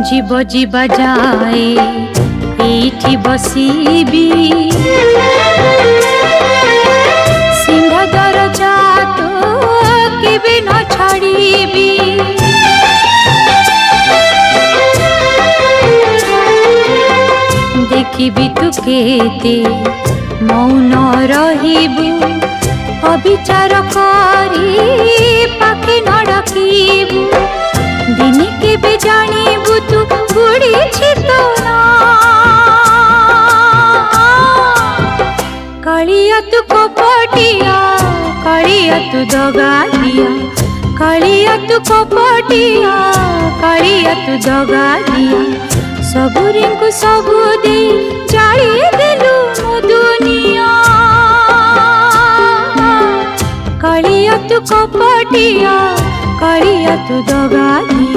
जीव जीवा जाए एठी बसीबी सिंहदर जात केबे न छाड़ीबी देखिबी तू केते मौन रहिबू अविचार करी पाखे न डाकिबू दिने केबे जानिबू तू बुढ़ी छितो ना कालिया तू कपटिया कालिया तू दगादिया कालिया तू कपटिया कालिया तू दगादिया सबुरी को सबू दे जाई देलु मो दुनिया कालिया तू कपटिया कालिया तू दगादिया।